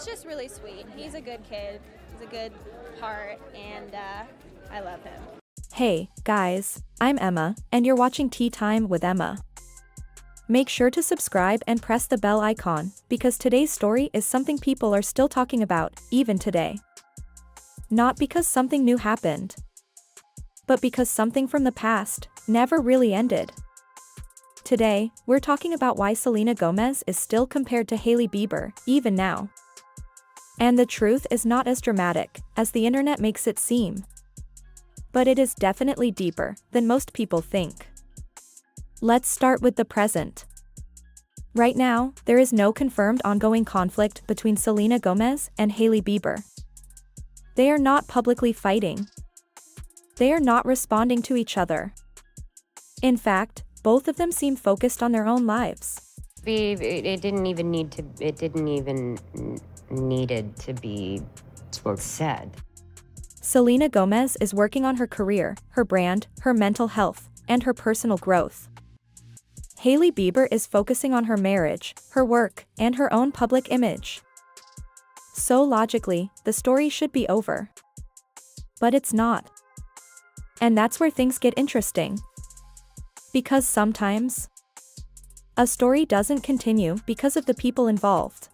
He's just really sweet. He's a good kid. He's a good heart, and I love him. Hey, guys, I'm Emma, and you're watching Tea Time with Emma. Make sure to subscribe and press the bell icon, because today's story is something people are still talking about, even today. Not because something new happened, but because something from the past never really ended. Today, we're talking about why Selena Gomez is still compared to Hailey Bieber, even now. And the truth is not as dramatic as the internet makes it seem. But it is definitely deeper than most people think. Let's start with the present. Right now, there is no confirmed ongoing conflict between Selena Gomez and Hailey Bieber. They are not publicly fighting. They are not responding to each other. In fact, both of them seem focused on their own lives. It didn't even needed to be said. Selena Gomez is working on her career, her brand, her mental health, and her personal growth. Hailey Bieber is focusing on her marriage, her work, and her own public image. So logically, the story should be over. But it's not. And that's where things get interesting. Because sometimes, a story doesn't continue because of the people involved.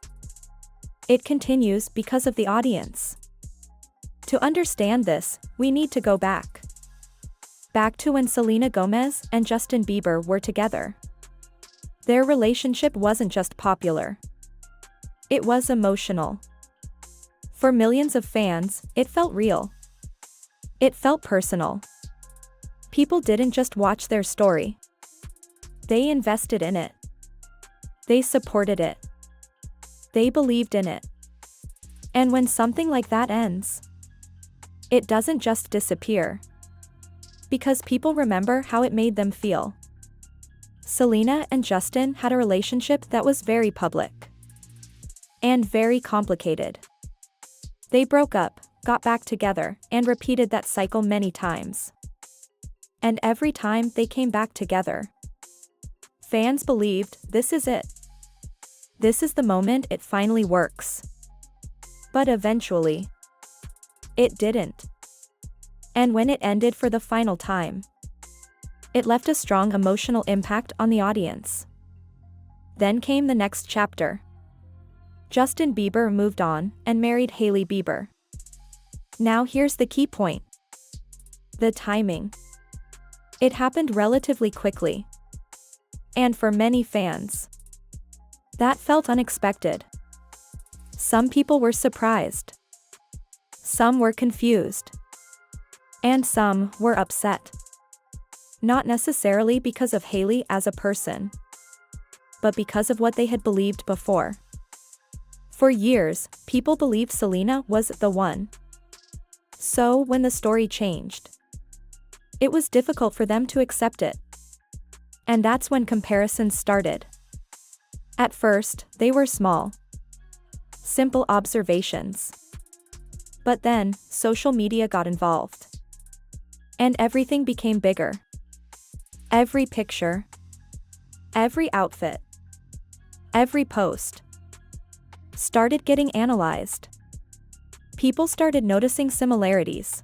It continues because of the audience. To understand this, we need to go back. Back to when Selena Gomez and Justin Bieber were together. Their relationship wasn't just popular. It was emotional. For millions of fans, it felt real. It felt personal. People didn't just watch their story. They invested in it. They supported it. They believed in it. And when something like that ends, it doesn't just disappear. Because people remember how it made them feel. Selena and Justin had a relationship that was very public. And very complicated. They broke up, got back together, and repeated that cycle many times. And every time they came back together, fans believed, this is it. This is the moment it finally works. But eventually, it didn't. And when it ended for the final time, it left a strong emotional impact on the audience. Then came the next chapter. Justin Bieber moved on and married Hailey Bieber. Now here's the key point. The timing. It happened relatively quickly. And for many fans, that felt unexpected. Some people were surprised. Some were confused. And some were upset. Not necessarily because of Hailey as a person, but because of what they had believed before. For years, people believed Selena was the one. So when the story changed, it was difficult for them to accept it. And that's when comparisons started. At first, they were small. Simple observations. But then, social media got involved. And everything became bigger. Every picture. Every outfit. Every post. Started getting analyzed. People started noticing similarities.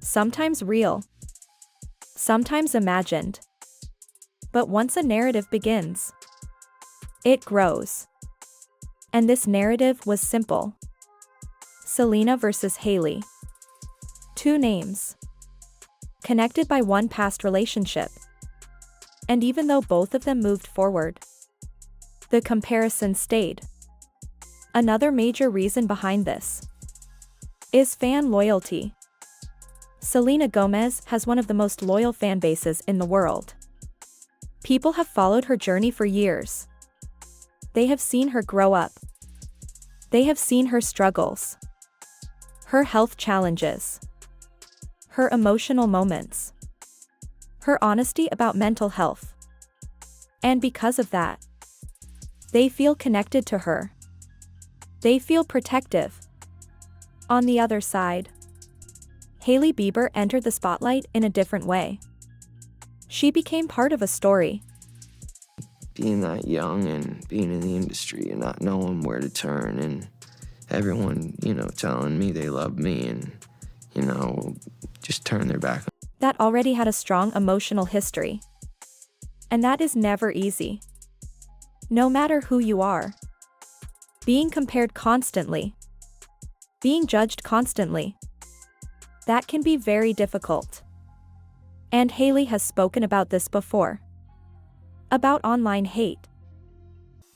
Sometimes real. Sometimes imagined. But once a narrative begins, it grows. And this narrative was simple. Selena versus Hailey. Two names. Connected by one past relationship. And even though both of them moved forward, the comparison stayed. Another major reason behind this is fan loyalty. Selena Gomez has one of the most loyal fan bases in the world. People have followed her journey for years. They have seen her grow up. They have seen her struggles, her health challenges, her emotional moments, her honesty about mental health. And because of that, they feel connected to her. They feel protective. On the other side, Hailey Bieber entered the spotlight in a different way. She became part of a story. Being that young and being in the industry and not knowing where to turn and everyone, telling me they love me and, just turn their back. That already had a strong emotional history. And that is never easy. No matter who you are. Being compared constantly. Being judged constantly. That can be very difficult. And Hailey has spoken about this before. About online hate.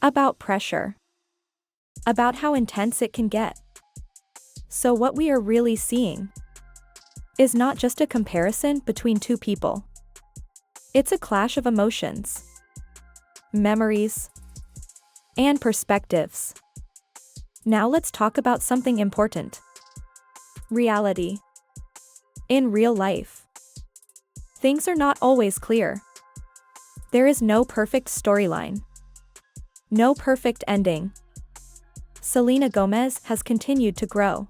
About pressure. About how intense it can get. So what we are really seeing is not just a comparison between two people. It's a clash of emotions, memories, and perspectives. Now let's talk about something important. Reality. In real life, things are not always clear. There is no perfect storyline. No perfect ending. Selena Gomez has continued to grow.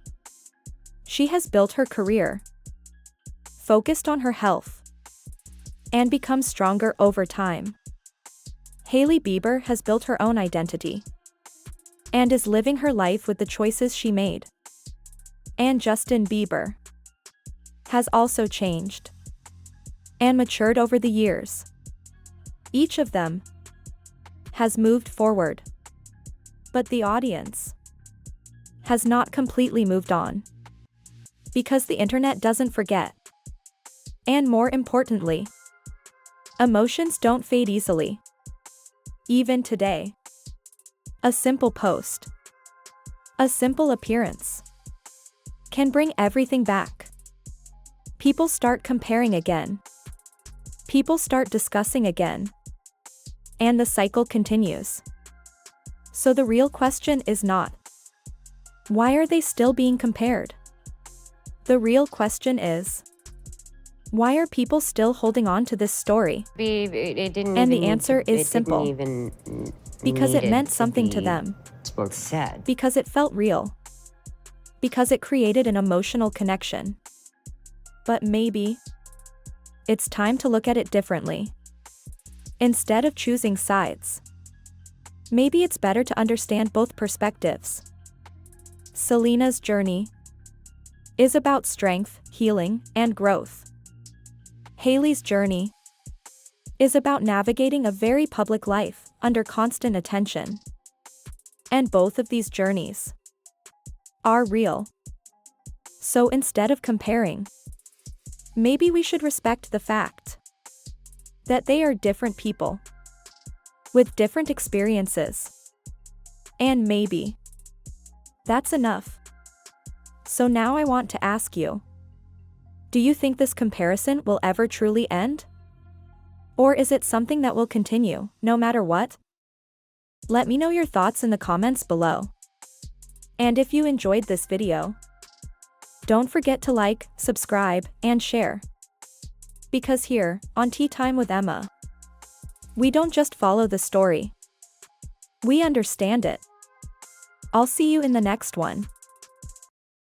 She has built her career, focused on her health, and become stronger over time. Hailey Bieber has built her own identity and is living her life with the choices she made. And Justin Bieber has also changed and matured over the years. Each of them has moved forward, but the audience has not completely moved on, because the internet doesn't forget. And more importantly, emotions don't fade easily. Even today, a simple post, a simple appearance, can bring everything back. People start comparing again. People start discussing again. And the cycle continues. So the real question is not, why are they still being compared? The real question is, why are people still holding on to this story? And the answer is simple. Because it meant something to them. Said. Because it felt real. Because it created an emotional connection. But maybe it's time to look at it differently. Instead of choosing sides, maybe it's better to understand both perspectives. Selena's journey is about strength, healing, and growth. Hailey's journey is about navigating a very public life under constant attention. And both of these journeys are real. So instead of comparing, maybe we should respect the fact that they are different people with different experiences. And maybe that's enough. So now I want to ask you, do you think this comparison will ever truly end? Or is it something that will continue, no matter what? Let me know your thoughts in the comments below. And if you enjoyed this video, don't forget to like, subscribe, and share. Because here, on Tea Time with Emma, we don't just follow the story. We understand it. I'll see you in the next one.